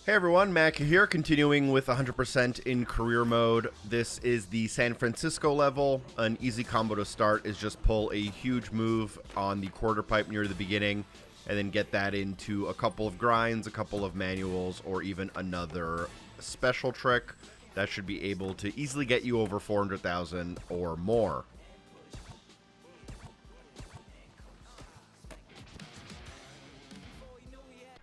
Hey everyone, Mac here, continuing with 100% in career mode. This is the San Francisco level. An easy combo to start is just pull a huge move on the quarter pipe near the beginning, and then get that into a couple of grinds, a couple of manuals, or even another special trick. That should be able to easily get you over 400,000 or more.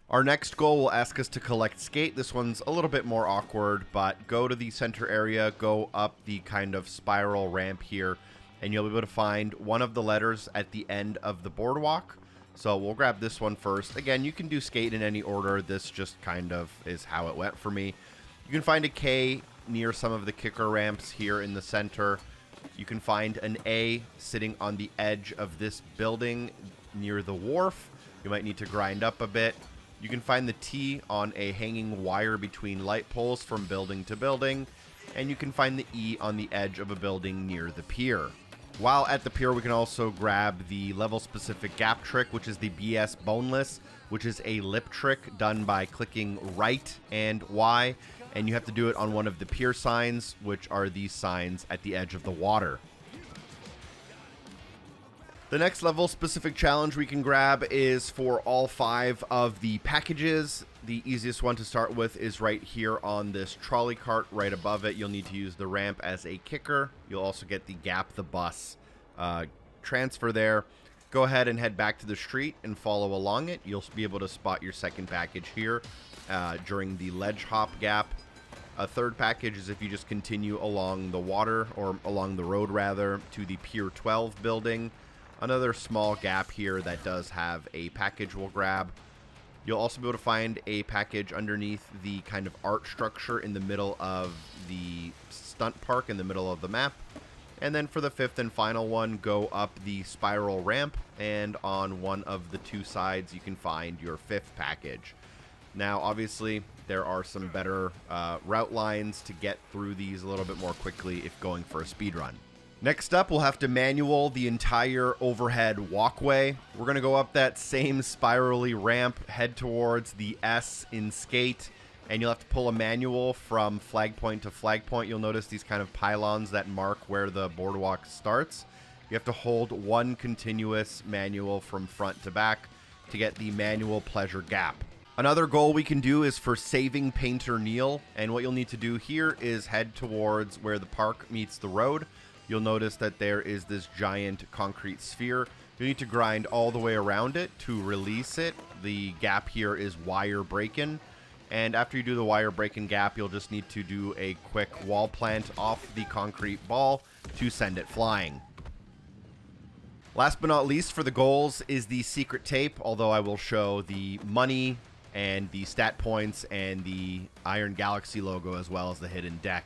Our next goal will ask us to collect skate. This one's a little bit more awkward, but go to the center area, go up the kind of spiral ramp here, and you'll be able to find one of the letters at the end of the boardwalk. So we'll grab this one first. Again, you can do skate in any order. This just kind of is how it went for me. You can find a K near some of the kicker ramps here in the center. You can find an A sitting on the edge of this building near the wharf. You might need to grind up a bit. You can find the T on a hanging wire between light poles from building to building, and you can find the E on the edge of a building near the pier. While at the pier, we can also grab the level-specific gap trick, which is the BS Boneless, which is a lip trick done by clicking right and Y, and you have to do it on one of the pier signs, which are these signs at the edge of the water. The next level specific challenge we can grab is for all 5 of the packages. The easiest one to start with is right here on this trolley cart right above it. You'll need to use the ramp as a kicker. You'll also get the Gap the Bus transfer there. Go ahead and head back to the street and follow along it. You'll be able to spot your second package here during the ledge hop gap. A third package is if you just continue along the water, or along the road rather, to the Pier 12 building. Another small gap here that does have a package we'll grab. You'll also be able to find a package underneath the kind of art structure in the middle of the stunt park in the middle of the map. And then for the 5th and final one, go up the spiral ramp, and on one of the 2 sides you can find your 5th package. Now obviously there are some better route lines to get through these a little bit more quickly if going for a speed run. Next up, we'll have to manual the entire overhead walkway. We're going to go up that same spirally ramp, head towards the S in skate, and you'll have to pull a manual from flag point to flag point. You'll notice these kind of pylons that mark where the boardwalk starts. You have to hold one continuous manual from front to back to get the manual pleasure gap. Another goal we can do is for saving painter Neal, and what you'll need to do here is head towards where the park meets the road. You'll notice that there is this giant concrete sphere. You need to grind all the way around it to release it. The gap here is wire breaking. And after you do the wire breaking gap, you'll just need to do a quick wall plant off the concrete ball to send it flying. Last but not least for the goals is the secret tape, although I will show the money and the stat points and the Iron Galaxy logo as well as the hidden deck.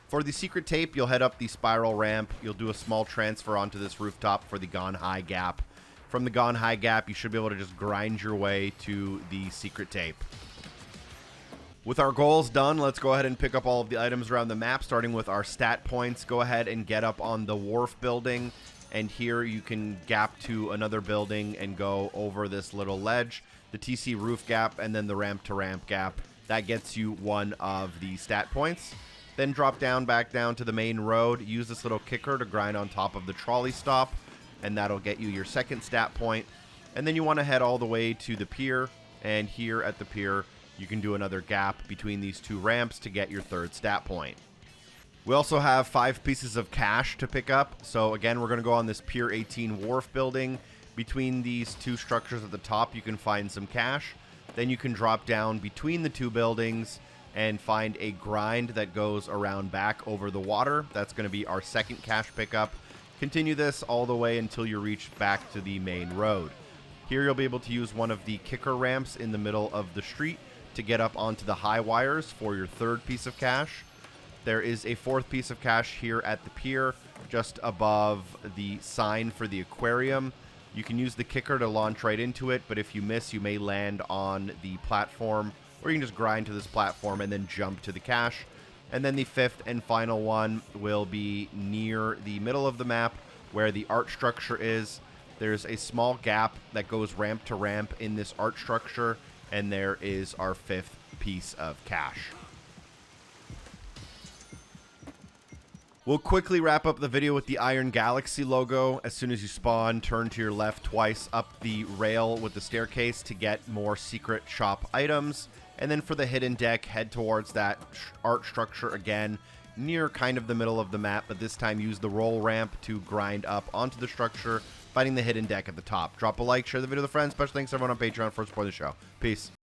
For the secret tape, you'll head up the spiral ramp. You'll do a small transfer onto this rooftop for the Gone High gap. From the Gone High gap, you should be able to just grind your way to the secret tape. With our goals done, let's go ahead and pick up all of the items around the map, starting with our stat points. Go ahead and get up on the wharf building, and here you can gap to another building and go over this little ledge, the TC roof gap, and then the ramp to ramp gap. That gets you one of the stat points. Then drop down back down to the main road. Use this little kicker to grind on top of the trolley stop, and that'll get you your second stat point. And then you want to head all the way to the pier, and here at the pier you can do another gap between these 2 ramps to get your third stat point. We also have 5 pieces of cash to pick up. So again, we're going to go on this Pier 18 wharf building. Between these 2 structures at the top you can find some cash. Then you can drop down between the 2 buildings and find a grind that goes around back over the water. That's going to be our second cash pickup. Continue this all the way until you reach back to the main road. Here you'll be able to use one of the kicker ramps in the middle of the street to get up onto the high wires for your third piece of cash. There is a 4th piece of cash here at the pier, just above the sign for the aquarium. You can use the kicker to launch right into it, but if you miss, you may land on the platform, or you can just grind to this platform and then jump to the cache. And then the 5th and final one will be near the middle of the map where the art structure is. There's a small gap that goes ramp to ramp in this art structure, and there is our 5th piece of cash. We'll quickly wrap up the video with the Iron Galaxy logo. As soon as you spawn, turn to your left twice up the rail with the staircase to get more secret shop items. And then for the hidden deck, head towards that art structure again, near kind of the middle of the map, but this time use the roll ramp to grind up onto the structure, finding the hidden deck at the top. Drop a like, share the video with a friend. Special thanks to everyone on Patreon for supporting the show. Peace.